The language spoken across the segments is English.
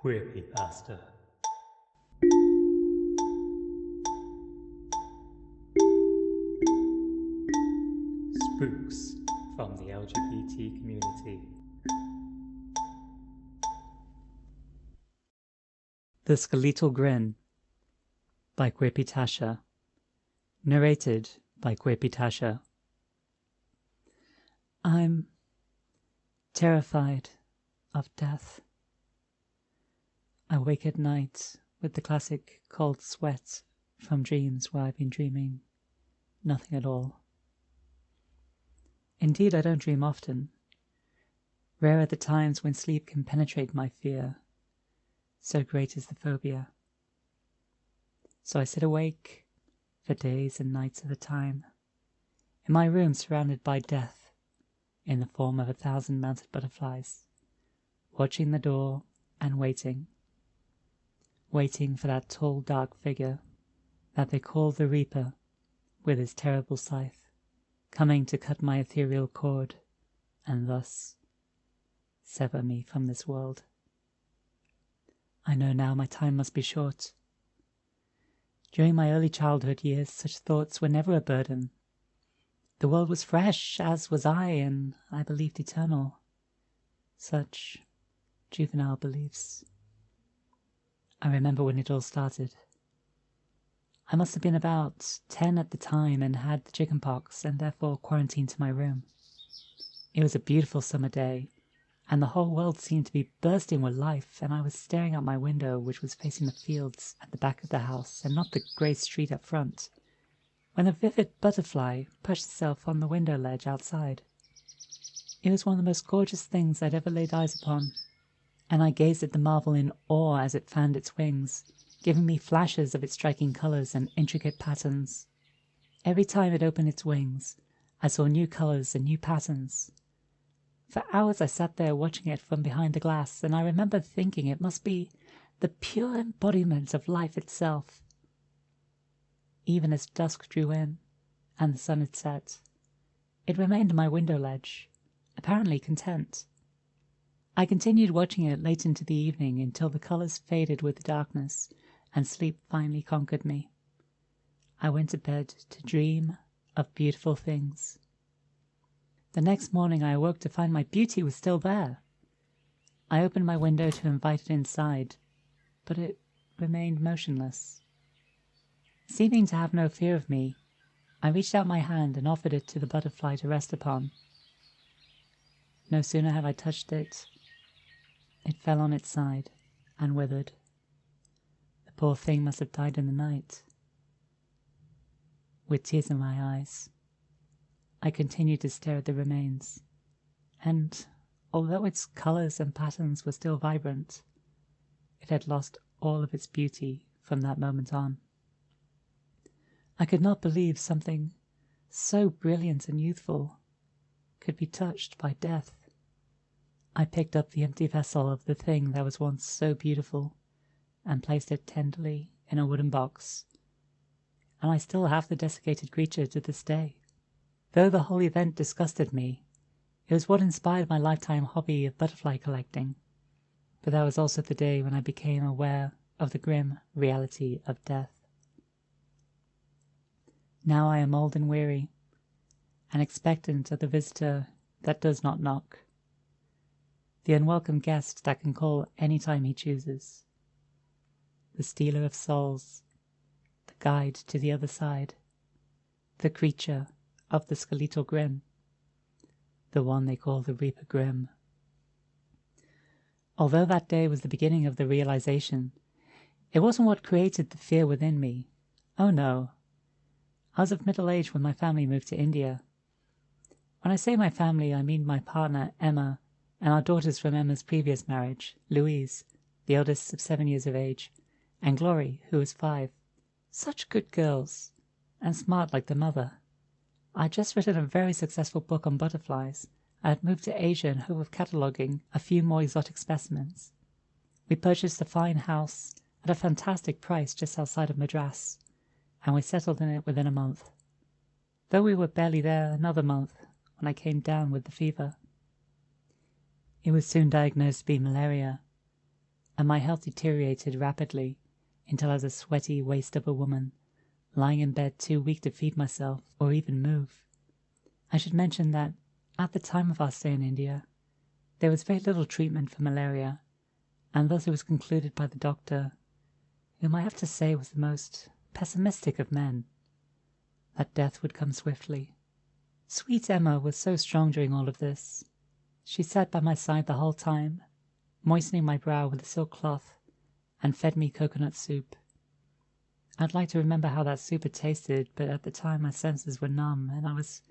Queerpypasta. Spooks from the LGBT community. The Skeletal Grin by Queerpy Tasha. Narrated by Queerpy Tasha. I'm terrified of death. I wake at night with the classic cold sweat from dreams where I've been dreaming nothing at all. Indeed, I don't dream often. Rare are the times when sleep can penetrate my fear. So great is the phobia. So I sit awake for days and nights at a time, in my room surrounded by death, in the form of 1,000 mounted butterflies, watching the door and waiting for that tall dark figure that they call the Reaper, with his terrible scythe, coming to cut my ethereal cord, and thus sever me from this world. I know now my time must be short. During my early childhood years, such thoughts were never a burden. The world was fresh, as was I, and I believed eternal. Such juvenile beliefs. I remember when it all started. I must have been about 10 at the time and had the chickenpox and therefore quarantined to my room. It was a beautiful summer day, and the whole world seemed to be bursting with life, and I was staring out my window, which was facing the fields at the back of the house and not the grey street up front, when a vivid butterfly pushed itself on the window ledge outside. It was one of the most gorgeous things I'd ever laid eyes upon, and I gazed at the marvel in awe as it fanned its wings, giving me flashes of its striking colours and intricate patterns. Every time it opened its wings, I saw new colours and new patterns. For hours I sat there watching it from behind the glass, and I remember thinking it must be the pure embodiment of life itself. Even as dusk drew in, and the sun had set, it remained on my window ledge, apparently content. I continued watching it late into the evening until the colours faded with the darkness, and sleep finally conquered me. I went to bed to dream of beautiful things. The next morning I awoke to find my beauty was still there. I opened my window to invite it inside, but it remained motionless. Seeming to have no fear of me, I reached out my hand and offered it to the butterfly to rest upon. No sooner had I touched it, it fell on its side and withered. The poor thing must have died in the night. With tears in my eyes, I continued to stare at the remains, and although its colours and patterns were still vibrant, it had lost all of its beauty from that moment on. I could not believe something so brilliant and youthful could be touched by death. I picked up the empty vessel of the thing that was once so beautiful and placed it tenderly in a wooden box, and I still have the desiccated creature to this day. Though the whole event disgusted me, it was what inspired my lifetime hobby of butterfly collecting, but that was also the day when I became aware of the grim reality of death. Now I am old and weary, and expectant of the visitor that does not knock, the unwelcome guest that can call any time he chooses, the stealer of souls, the guide to the other side, the creature of the Skeletal Grin, the one they call the Reaper Grim. Although that day was the beginning of the realization, it wasn't what created the fear within me. Oh no. I was of middle age when my family moved to India. When I say my family, I mean my partner, Emma, and our daughters from Emma's previous marriage, Louise, the eldest of 7 years of age, and Glory, who was 5. Such good girls, and smart like their mother. I had just written a very successful book on butterflies. I had moved to Asia in hope of cataloguing a few more exotic specimens. We purchased a fine house at a fantastic price just outside of Madras, and we settled in it within a month, though we were barely there another month when I came down with the fever. It was soon diagnosed to be malaria, and my health deteriorated rapidly until I was a sweaty waste of a woman, lying in bed too weak to feed myself or even move. I should mention that at the time of our stay in India, there was very little treatment for malaria, and thus it was concluded by the doctor, whom I have to say was the most pessimistic of men, that death would come swiftly. Sweet Emma was so strong during all of this. She sat by my side the whole time, moistening my brow with a silk cloth, and fed me coconut soup. I'd like to remember how that soup had tasted, but at the time my senses were numb, and I was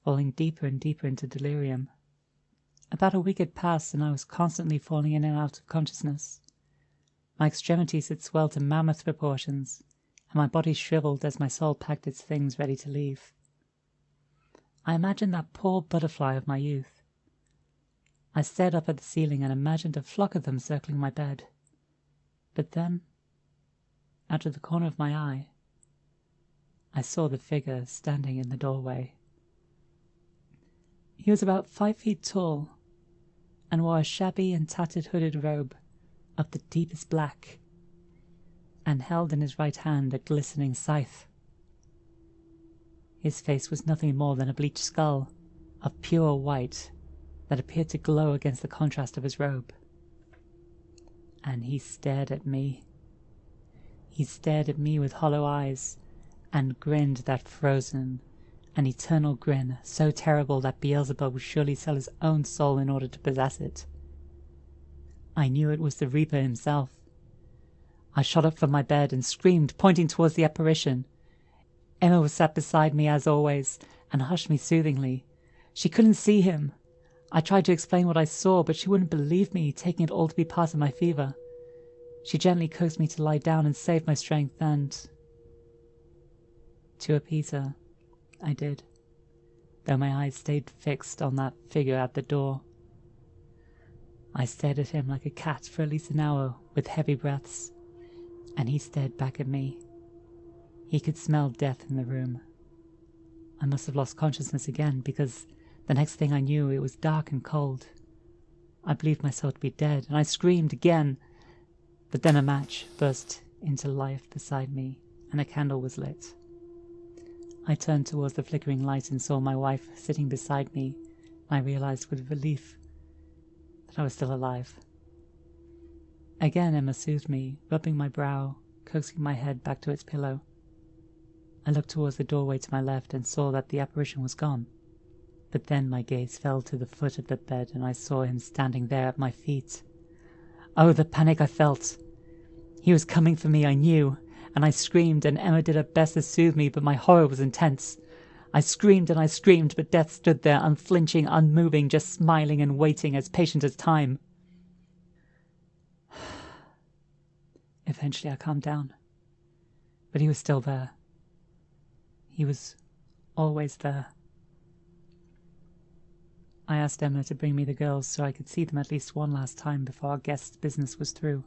falling deeper and deeper into delirium. About a week had passed, and I was constantly falling in and out of consciousness. My extremities had swelled to mammoth proportions, and my body shriveled as my soul packed its things ready to leave. I imagined that poor butterfly of my youth. I stared up at the ceiling and imagined a flock of them circling my bed. But then, out of the corner of my eye, I saw the figure standing in the doorway. He was about 5 feet tall, and wore a shabby and tattered hooded robe of the deepest black, and held in his right hand a glistening scythe. His face was nothing more than a bleached skull of pure white that appeared to glow against the contrast of his robe. And he stared at me. He stared at me with hollow eyes, and grinned that frozen and eternal grin, so terrible that Beelzebub would surely sell his own soul in order to possess it. I knew it was the Reaper himself. I shot up from my bed and screamed, pointing towards the apparition. Emma was sat beside me as always, and hushed me soothingly. She couldn't see him. I tried to explain what I saw, but she wouldn't believe me, taking it all to be part of my fever. She gently coaxed me to lie down and save my strength, and to appease her, I did, though my eyes stayed fixed on that figure at the door. I stared at him like a cat for at least an hour with heavy breaths, and he stared back at me. He could smell death in the room. I must have lost consciousness again, because the next thing I knew it was dark and cold. I believed myself to be dead, and I screamed again, but then a match burst into life beside me, and a candle was lit. I turned towards the flickering light and saw my wife sitting beside me, and I realized with relief that I was still alive. Again Emma soothed me, rubbing my brow, coaxing my head back to its pillow. I looked towards the doorway to my left and saw that the apparition was gone. But then my gaze fell to the foot of the bed, and I saw him standing there at my feet. Oh, the panic I felt! He was coming for me, I knew, and I screamed, and Emma did her best to soothe me, but my horror was intense. I screamed and I screamed, but Death stood there, unflinching, unmoving, just smiling and waiting, as patient as time. Eventually I calmed down, but he was still there. He was always there. I asked Emma to bring me the girls so I could see them at least one last time before our guest's business was through.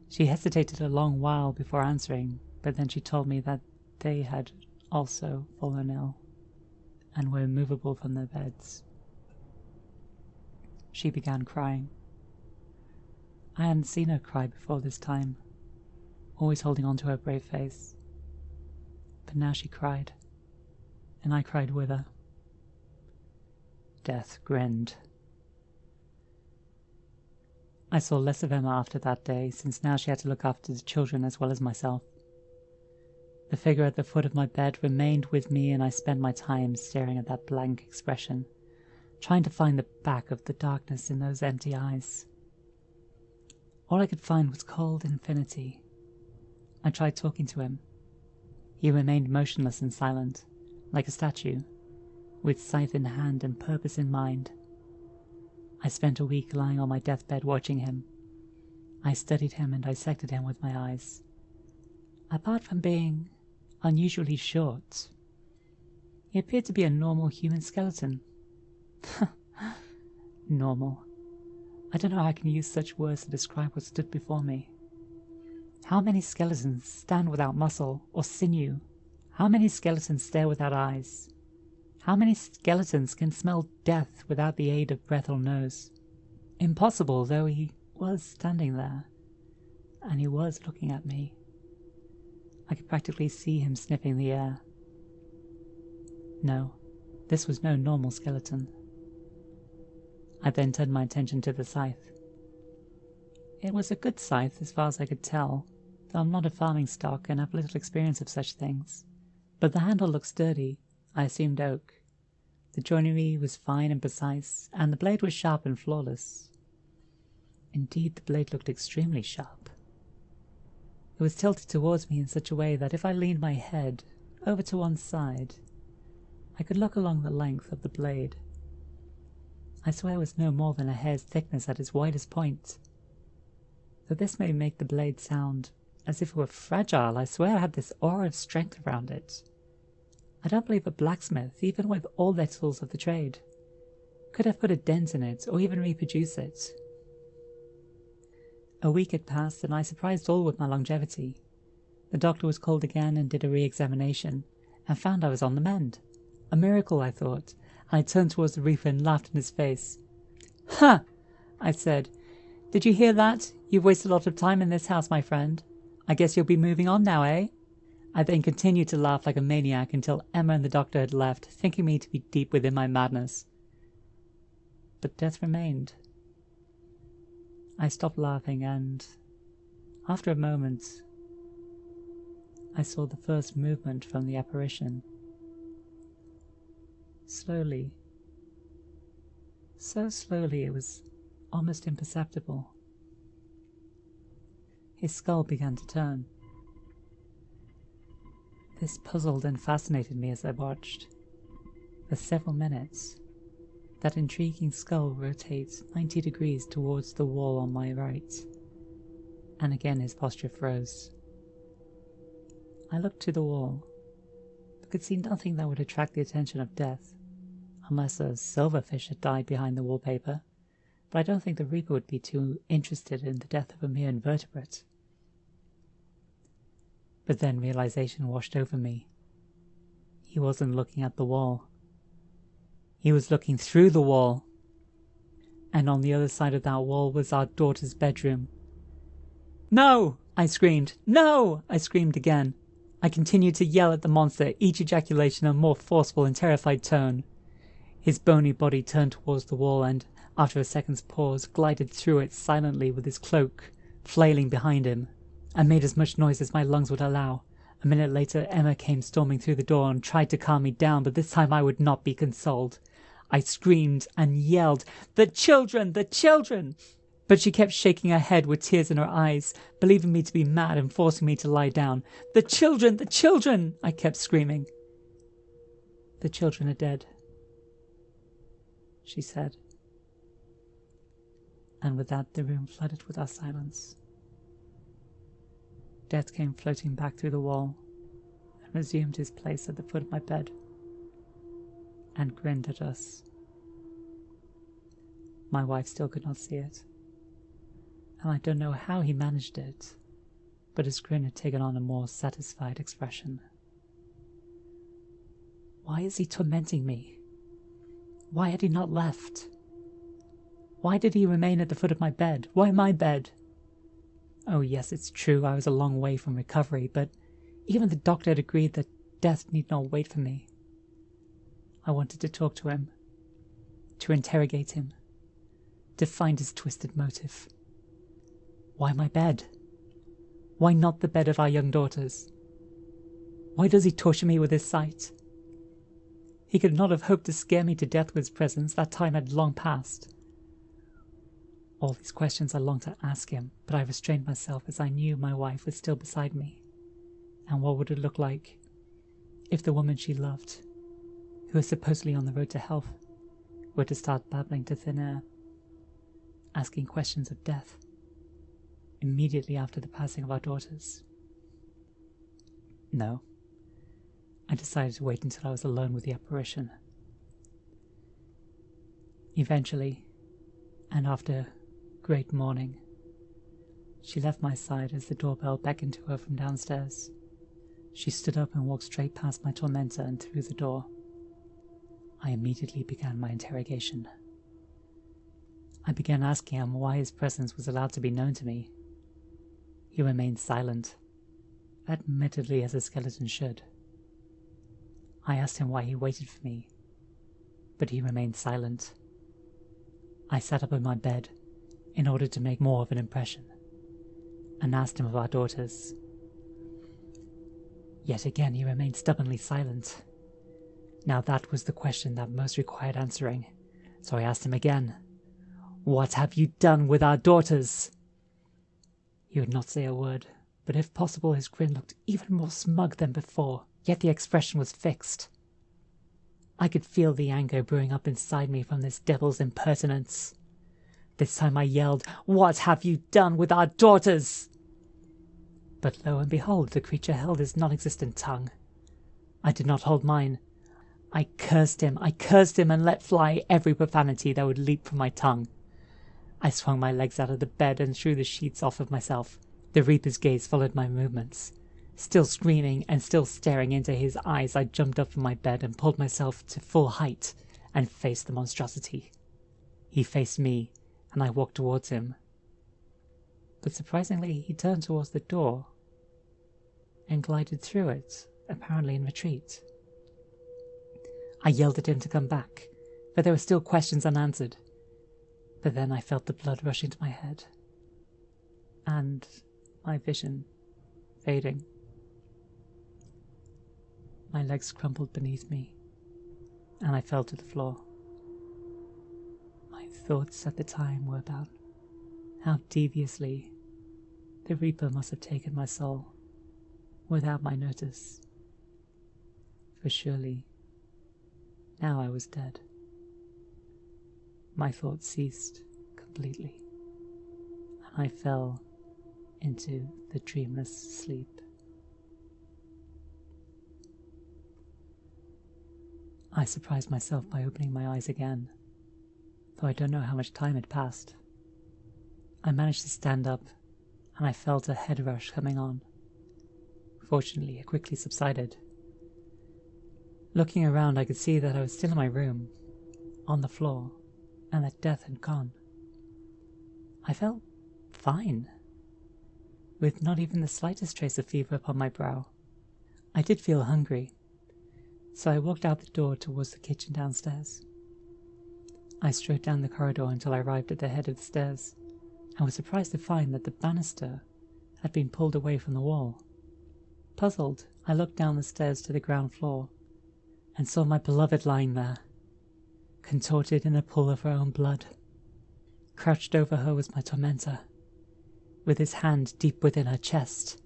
She hesitated a long while before answering, but then she told me that they had also fallen ill and were immovable from their beds. She began crying. I hadn't seen her cry before this time, always holding on to her brave face. But now she cried, and I cried with her. Death grinned. I saw less of Emma after that day, since now she had to look after the children as well as myself. The figure at the foot of my bed remained with me, and I spent my time staring at that blank expression, trying to find the back of the darkness in those empty eyes. All I could find was cold infinity. I tried talking to him. He remained motionless and silent, like a statue, with scythe in hand and purpose in mind. I spent a week lying on my deathbed watching him. I studied him and dissected him with my eyes. Apart from being unusually short, he appeared to be a normal human skeleton. Normal. I don't know how I can use such words to describe what stood before me. How many skeletons stand without muscle or sinew? How many skeletons stare without eyes? How many skeletons can smell death without the aid of breath or nose? Impossible, though he was standing there, and he was looking at me. I could practically see him sniffing the air. No, this was no normal skeleton. I then turned my attention to the scythe. It was a good scythe as far as I could tell, though I'm not a farming stock and have little experience of such things. But the handle looked sturdy. I assumed oak. The joinery was fine and precise, and the blade was sharp and flawless. Indeed, the blade looked extremely sharp. It was tilted towards me in such a way that if I leaned my head over to one side, I could look along the length of the blade. I swear it was no more than a hair's thickness at its widest point. Though this may make the blade sound as if it were fragile, I swear it had this aura of strength around it. I don't believe a blacksmith, even with all their tools of the trade, could have put a dent in it or even reproduce it. A week had passed and I surprised all with my longevity. The doctor was called again and did a re-examination and found I was on the mend. A miracle, I thought, and I turned towards the reaper and laughed in his face. "Ha!" I said. "Did you hear that? You've wasted a lot of time in this house, my friend. I guess you'll be moving on now, eh?" I then continued to laugh like a maniac until Emma and the doctor had left, thinking me to be deep within my madness. But death remained. I stopped laughing and, after a moment, I saw the first movement from the apparition. Slowly. So slowly it was almost imperceptible. His skull began to turn. This puzzled and fascinated me as I watched. For several minutes, that intriguing skull rotates 90 degrees towards the wall on my right, and again his posture froze. I looked to the wall, but could see nothing that would attract the attention of death, unless a silverfish had died behind the wallpaper, but I don't think the Reaper would be too interested in the death of a mere invertebrate. But then realization washed over me. He wasn't looking at the wall. He was looking through the wall. And on the other side of that wall was our daughter's bedroom. "No!" I screamed. "No!" I screamed again. I continued to yell at the monster, each ejaculation a more forceful and terrified tone. His bony body turned towards the wall and, after a second's pause, glided through it silently with his cloak flailing behind him. I made as much noise as my lungs would allow. A minute later, Emma came storming through the door and tried to calm me down, but this time I would not be consoled. I screamed and yelled, "The children! The children!" But she kept shaking her head with tears in her eyes, believing me to be mad and forcing me to lie down. "The children! The children!" I kept screaming. "The children are dead," she said. And with that, the room flooded with our silence. Death came floating back through the wall and resumed his place at the foot of my bed and grinned at us. My wife still could not see it, and I don't know how he managed it, but his grin had taken on a more satisfied expression. Why is he tormenting me? Why had he not left? Why did he remain at the foot of my bed? Why my bed? Oh yes, it's true, I was a long way from recovery, but even the doctor had agreed that death need not wait for me. I wanted to talk to him, to interrogate him, to find his twisted motive. Why my bed? Why not the bed of our young daughters? Why does he torture me with his sight? He could not have hoped to scare me to death with his presence. That time had long passed. All these questions I longed to ask him, but I restrained myself as I knew my wife was still beside me. And what would it look like if the woman she loved, who was supposedly on the road to health, were to start babbling to thin air, asking questions of death, immediately after the passing of our daughters? No. I decided to wait until I was alone with the apparition. Eventually, and after great mourning, she left my side as the doorbell beckoned to her from downstairs. She stood up and walked straight past my tormentor and through the door. I immediately began my interrogation. I began asking him why his presence was allowed to be known to me. He remained silent, admittedly as a skeleton should. I asked him why he waited for me, but he remained silent. I sat up in my bed in order to make more of an impression, and asked him of our daughters. Yet again he remained stubbornly silent. Now that was the question that most required answering, so I asked him again, "What have you done with our daughters?" He would not say a word, but if possible his grin looked even more smug than before, yet the expression was fixed. I could feel the anger brewing up inside me from this devil's impertinence. This time I yelled, "What have you done with our daughters?" But lo and behold, the creature held his non-existent tongue. I did not hold mine. I cursed him, and let fly every profanity that would leap from my tongue. I swung my legs out of the bed and threw the sheets off of myself. The Reaper's gaze followed my movements. Still screaming and still staring into his eyes, I jumped up from my bed and pulled myself to full height and faced the monstrosity. He faced me, and I walked towards him. But surprisingly, he turned towards the door and glided through it, apparently in retreat. I yelled at him to come back, but there were still questions unanswered. But then I felt the blood rush into my head, and my vision fading. My legs crumpled beneath me, and I fell to the floor. My thoughts at the time were about how deviously the Reaper must have taken my soul without my notice. For surely, now I was dead. My thoughts ceased completely, and I fell into the dreamless sleep. I surprised myself by opening my eyes again, though I don't know how much time had passed. I managed to stand up, and I felt a head rush coming on. Fortunately, it quickly subsided. Looking around, I could see that I was still in my room, on the floor, and that death had gone. I felt fine, with not even the slightest trace of fever upon my brow. I did feel hungry, so I walked out the door towards the kitchen downstairs. I strode down the corridor until I arrived at the head of the stairs, and was surprised to find that the banister had been pulled away from the wall. Puzzled, I looked down the stairs to the ground floor, and saw my beloved lying there, contorted in a pool of her own blood. Crouched over her was my tormentor, with his hand deep within her chest.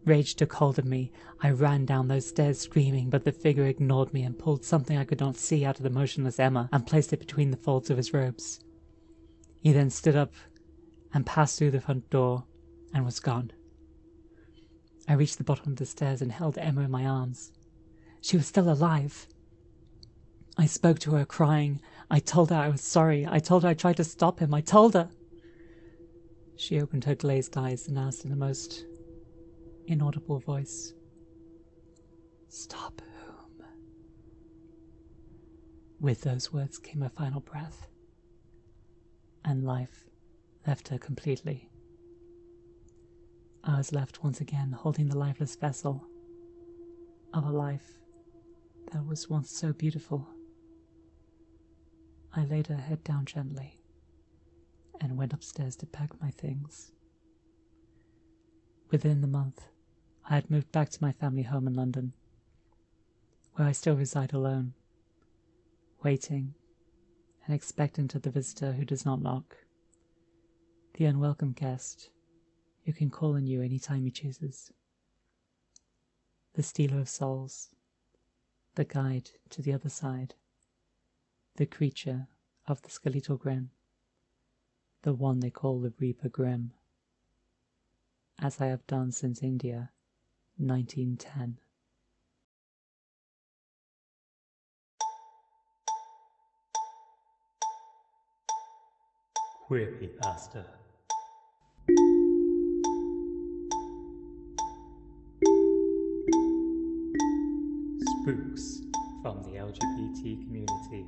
Rage took hold of me. I ran down those stairs screaming, but the figure ignored me and pulled something I could not see out of the motionless Emma and placed it between the folds of his robes. He then stood up and passed through the front door and was gone. I reached the bottom of the stairs and held Emma in my arms. She was still alive. I spoke to her, crying. I told her I was sorry. I told her I tried to stop him. I told her. She opened her glazed eyes and asked in the most inaudible voice, "Stop whom?" With those words came a final breath, and life left her completely. I was left once again holding the lifeless vessel of a life that was once so beautiful. I laid her head down gently and went upstairs to pack my things. Within the month, I had moved back to my family home in London, where I still reside alone, waiting and expectant of the visitor who does not knock, the unwelcome guest who can call on you any time he chooses, the stealer of souls, the guide to the other side, the creature of the Skeletal Grin, the one they call the Reaper Grim, as I have done since India, 1910. Queerpypasta. Spooks from the LGBT community.